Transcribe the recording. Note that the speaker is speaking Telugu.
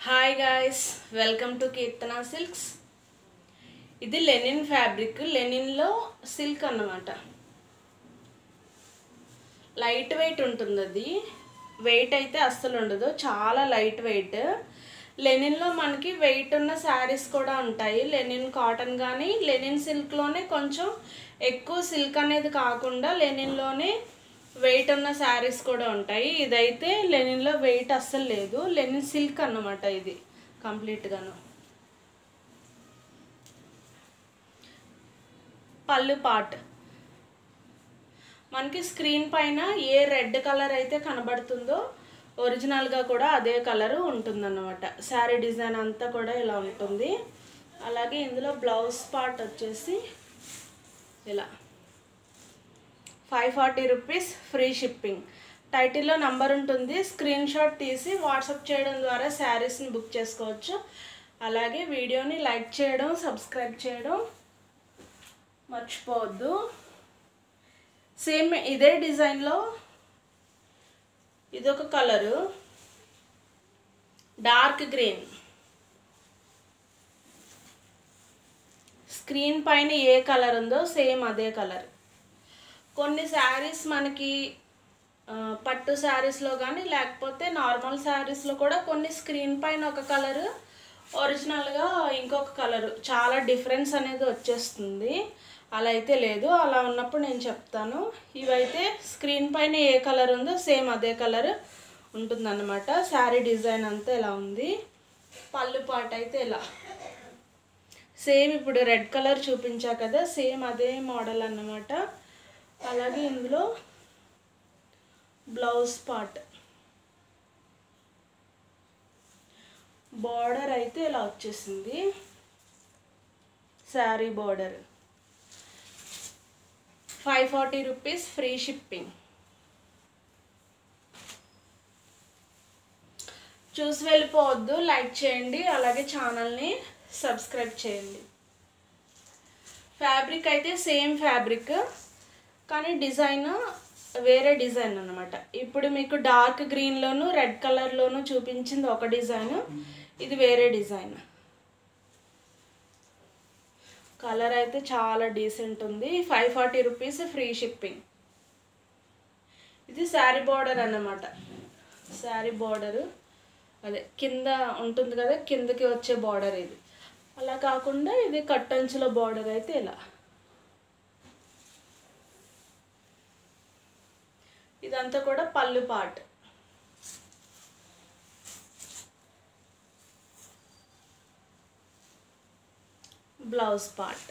Hi guys, welcome to Keerthana silks. ఇది లెనిన్ ఫ్యాబ్రిక్, లెనిన్లో సిల్క్ అన్నమాట. లైట్ వెయిట్ ఉంటుంది. అది వెయిట్ అయితే అస్సలు ఉండదు, చాలా లైట్ వెయిట్. లెనిన్లో మనకి వెయిట్ ఉన్న శారీస్ కూడా ఉంటాయి. లెనిన్ కాటన్ కానీ లెనిన్ సిల్క్లోనే కొంచెం ఎక్కువ సిల్క్ అనేది కాకుండా లెనిన్లోనే వెయిట్ ఉన్న శారీస్ కూడా ఉంటాయి. ఇదైతే లెనిన్లో వెయిట్ అస్సలు లేదు, లెనిన్ సిల్క్ అన్నమాట. ఇది కంప్లీట్గాను పళ్ళు పార్ట్ మనకి స్క్రీన్ పైన ఏ రెడ్ కలర్ అయితే కనబడుతుందో ఒరిజినల్గా కూడా అదే కలరు ఉంటుందన్నమాట. శారీ డిజైన్ అంతా కూడా ఇలా ఉంటుంది. అలాగే ఇందులో బ్లౌజ్ పార్ట్ వచ్చేసి ఇలా 540 రూపీస్, ఫ్రీ షిప్పింగ్. టైటిల్లో నంబర్ ఉంటుంది, స్క్రీన్ షాట్ తీసి వాట్సాప్ చేయడం ద్వారా శారీస్ని బుక్ చేసుకోవచ్చు. అలాగే వీడియోని లైక్ చేయడం, సబ్స్క్రైబ్ చేయడం మర్చిపోవద్దు. సేమ్ ఇదే డిజైన్లో ఇదొక కలరు, డార్క్ గ్రీన్. స్క్రీన్ పైన ఏ కలర్ ఉందో సేమ్ అదే కలర్. కొన్ని శారీస్ మనకి పట్టు శారీస్లో కానీ లేకపోతే నార్మల్ శారీస్లో కూడా కొన్ని స్క్రీన్ పైన ఒక కలరు, ఒరిజినల్గా ఇంకొక కలరు, చాలా డిఫరెన్స్ అనేది వచ్చేస్తుంది. అలా అయితే లేదు, అలా ఉన్నప్పుడు నేను చెప్తాను. ఇవైతే స్క్రీన్ పైన ఏ కలర్ ఉందో సేమ్ అదే కలర్ ఉంటుందన్నమాట. శారీ డిజైన్ అంతా ఇలా ఉంది. పళ్ళు పాట అయితే ఇలా సేమ్, ఇప్పుడు రెడ్ కలర్ చూపించా కదా, సేమ్ అదే మోడల్ అన్నమాట. అలాగే ఇందులో బ్లౌజ్ పార్ట్, బార్డర్ అయితే ఇలా వచ్చేసింది. Sari border 540 rupees, free shipping. చూసి వెళ్ళిపోవద్దు, లైక్ చేయండి, అలాగే ఛానల్ని సబ్స్క్రైబ్ చేయండి. ఫ్యాబ్రిక్ అయితే సేమ్ ఫ్యాబ్రిక్ కానీ డిజైన్ వేరే డిజైన్ అన్నమాట. ఇప్పుడు మీకు డార్క్ గ్రీన్లోను రెడ్ కలర్లోను చూపించింది ఒక డిజైన్, ఇది వేరే డిజైన్. కలర్ అయితే చాలా డీసెంట్ ఉంది. 540 రూపీస్, ఫ్రీ షిప్పింగ్. ఇది శారీ బార్డర్ అన్నమాట. శారీ బార్డరు అదే కింద ఉంటుంది కదా, కిందకి వచ్చే బార్డర్ ఇది. అలా కాకుండా ఇది కట్టంచుల బార్డర్ అయితే ఇలా. ఇదంతా కూడా పళ్ళు పార్ట్. Blouse part.